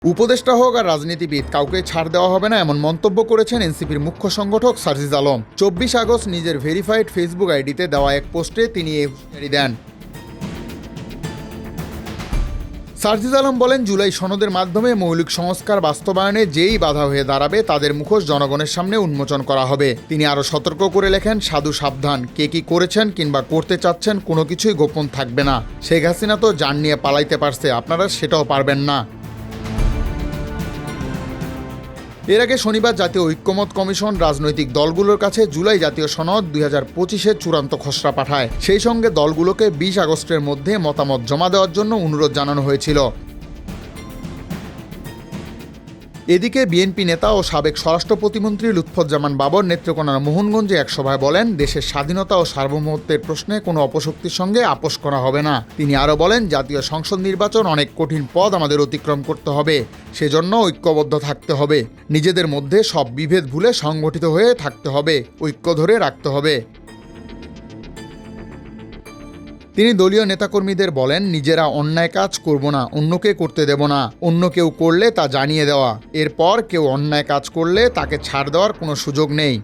উপদেষ্টা হোক আর রাজনীতিবিদ কাউকে ছাড় দেওয়া হবে না এমন মন্তব্য করেছেন এনসিপির মুখ্য সংগঠক সার্জিস আলম। 24 আগস্ট নিজের ভেরিফাইড ফেসবুক আইডিতে দেওয়া এক পোস্টে তিনি এই হুঁশিয়ারি দেন। সার্জিস আলম বলেন, জুলাই সনদের মাধ্যমে মৌলিক সংস্কার বাস্তবায়নে যেই বাধা হয়ে দাঁড়াবে তাদের মুখোশ জনগণের সামনে উন্মোচন করা হবে। তিনি আরও সতর্ক করে লেখেন, সাধু সাবধান, কে কি করেছেন কিংবা করতে চাচ্ছেন কোনো কিছুই গোপন থাকবে না। শেখ হাসিনা তো জান নিয়ে পালাইতে পারছে, আপনারা সেটাও পারবেন না। এর আগে শনিবার জাতীয় ঐক্যমত কমিশন রাজনৈতিক দলগুলোর কাছে জুলাই জাতীয় সনদ 2025-এর চূড়ান্ত খসড়া পাঠায়। সেই সঙ্গে দলগুলোকে 20 আগস্টের মধ্যে মতামত জমা দেওয়ার জন্য অনুরোধ জানানো হয়েছিল। এদিকে বিএনপি নেতা ও সাবেক স্বরাষ্ট্র প্রতিমন্ত্রী লুৎফুজ্জামান বাবর নেত্রকোনার মোহনগঞ্জে এক সভায় বলেন, দেশের স্বাধীনতা ও সার্বভৌমত্বের প্রশ্নে কোনো অপশক্তির সঙ্গে আপোস করা হবে না। তিনি আরও বলেন, জাতীয় সংসদ নির্বাচন অনেক কঠিন পথ আমাদের অতিক্রম করতে হবে, সেজন্য ঐক্যবদ্ধ থাকতে হবে। নিজেদের মধ্যে সব বিভেদ ভুলে সংগঠিত হয়ে থাকতে হবে, ঐক্য ধরে রাখতে হবে। তিনি দলীয় নেতাকর্মীদের বলেন, নিজেরা অন্যায় কাজ করব না, অন্যকে করতে দেব না। অন্য কেউ করলে তা জানিয়ে দেওয়া। এরপর কেউ অন্যায় কাজ করলে তাকে ছাড় দেওয়ার কোনো সুযোগ নেই।